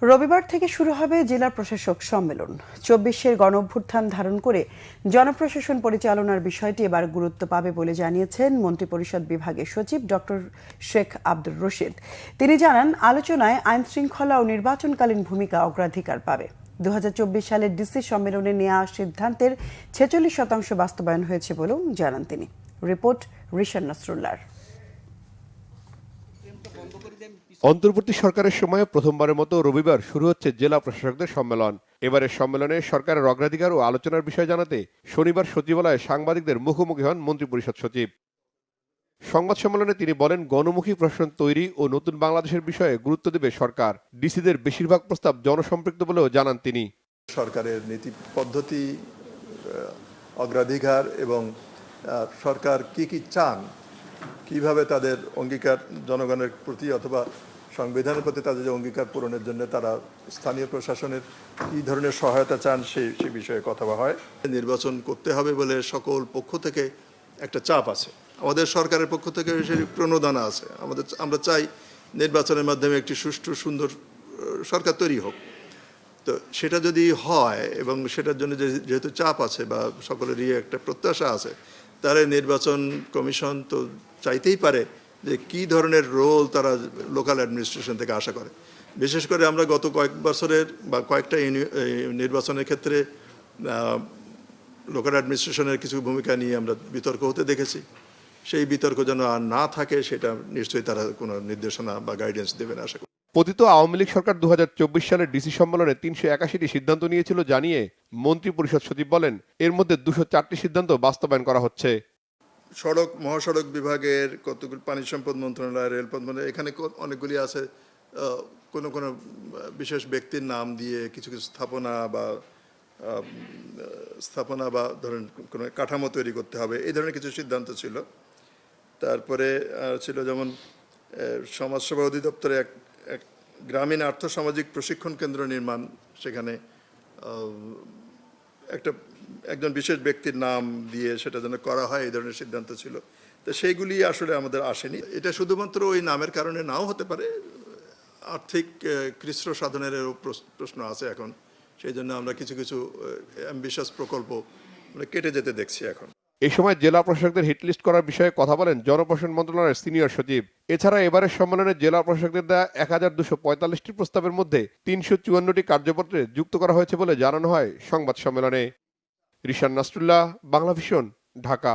রবিবার থেকে শুরু হবে জেলা প্রশাসক সম্মেলন। ২৪-এর গণঅভ্যুত্থান ধারণ করে জনপ্রশাসন পরিচালনার বিষয়টি এবার গুরুত্ব পাবে বলে জানিয়েছেন মন্ত্রিপরিষদ বিভাগের সচিব ডক্টর শেখ আব্দুর রশিদ। তিনি জানান, আলোচনায় আইন শৃঙ্খলা ও নির্বাচনকালীন ভূমিকা অগ্রাধিকার পাবে। ২০২৪ সালের ডিসি সম্মেলনে নেওয়া সিদ্ধান্তের ৪৬% বাস্তবায়ন হয়েছে বলেও জানান তিনি। রিপোর্ট রিশান নাসরুল্লাহর। অন্তর্বর্তী সরকারের সময়ে প্রথমবারের মতো রবিবার শুরু হচ্ছে জেলা প্রশাসকদের সম্মেলন। এবারের সম্মেলনে সরকারের অগ্রাধিকার ও আলোচনার বিষয় জানাতে শনিবার সচিবালয়ে সাংবাদিকদের মুখোমুখি হন মন্ত্রিপরিষদ সচিব। সংবাদ সম্মেলনে তিনি বলেন, গণমুখী প্রশাসন তৈরি ও নতুন বাংলাদেশের বিষয়ে গুরুত্ব দেবে সরকার। ডিসিদের বেশিরভাগ প্রস্তাব জনসম্পৃক্ত বলেও জানান তিনি। সরকারের নীতি পদ্ধতি, অগ্রাধিকার এবং সরকার কি চান, কিভাবে তাদের অঙ্গীকার জনগণের প্রতি অথবা সংবিধানের প্রতি তাদের যে অঙ্গীকার পূরণের জন্য তারা স্থানীয় প্রশাসনের কী ধরনের সহায়তা চান সেই বিষয়ে কথা বলা হয়। নির্বাচন করতে হবে বলে সকল পক্ষ থেকে একটা চাপ আছে, আমাদের সরকারের পক্ষ থেকে সেই প্রণোদনা আছে। আমরা চাই নির্বাচনের মাধ্যমে একটি সুষ্ঠু সুন্দর সরকার তৈরি হোক। তো সেটা যদি হয় এবং সেটার জন্য যেহেতু চাপ আছে বা সকলেরই একটা প্রত্যাশা আছে, তাহলে নির্বাচন কমিশন তো চাইতেই পারে যে কী ধরনের রোল তারা লোকাল অ্যাডমিনিস্ট্রেশন থেকে আশা করে। বিশেষ করে আমরা গত কয়েক বছরের বা কয়েকটা নির্বাচনের ক্ষেত্রে লোকাল অ্যাডমিনিস্ট্রেশনের কিছু ভূমিকা নিয়ে আমরা বিতর্ক হতে দেখেছি। সেই বিতর্ক যেন আর না থাকে সেটা নিশ্চয়ই তারা কোনো নির্দেশনা বা গাইডেন্স দেবেন আশা করি। পতিত আওয়ামী লীগ সরকার ২০২৪ সালের ডিসি সম্মেলনে ৩৮১টি সিদ্ধান্ত নিয়েছিল জানিয়ে মন্ত্রিপরিষদ সচিব বলেন, এর মধ্যে ২০৪টি সিদ্ধান্ত বাস্তবায়ন করা হচ্ছে। সড়ক মহাসড়ক বিভাগের কতগুলি, পানি সম্পদ মন্ত্রণালয়, রেলপথ মন্ত্রণালয়, এখানে অনেকগুলি আছে কোনো কোনো বিশেষ ব্যক্তির নাম দিয়ে কিছু কিছু স্থাপনা বা ধরেন কোনো কাঠামো তৈরি করতে হবে, এই ধরনের কিছু সিদ্ধান্ত ছিল। তারপরে ছিল যেমন সমাজসেবা অধিদপ্তরে এক গ্রামীণ আর্থসামাজিক প্রশিক্ষণ কেন্দ্র নির্মাণ, সেখানে একজন বিশেষ ব্যক্তির নাম দিয়ে সেটা যেন করা হয়, এই ধরনের সিদ্ধান্ত ছিল। তো সেইগুলি আসলে আমাদের আসেনি। এটা শুধুমাত্র ওই নামের কারণে নাও হতে পারে, আর্থিক কৃচ্ছ্র সাধনেরও প্রশ্ন আছে এখন। সেই জন্য আমরা কিছু কিছু অ্যাম্বিশাস প্রকল্প কেটে যেতে দেখছি এখন। এই সময় জেলা প্রশাসকদের হিটলিস্ট করার বিষয়ে কথা বলেন জনপ্রশাসন মন্ত্রণালয়ের সিনিয়র সচিব। এছাড়া এবারের সম্মেলনে জেলা প্রশাসকদের দেওয়া ১২৪৫টি প্রস্তাবের মধ্যে ৩৫৪টি কার্যপত্রে যুক্ত করা হয়েছে বলে জানানো হয় সংবাদ সম্মেলনে। রিশান নাসরুল্লাহ, বাংলাভিশন, ঢাকা।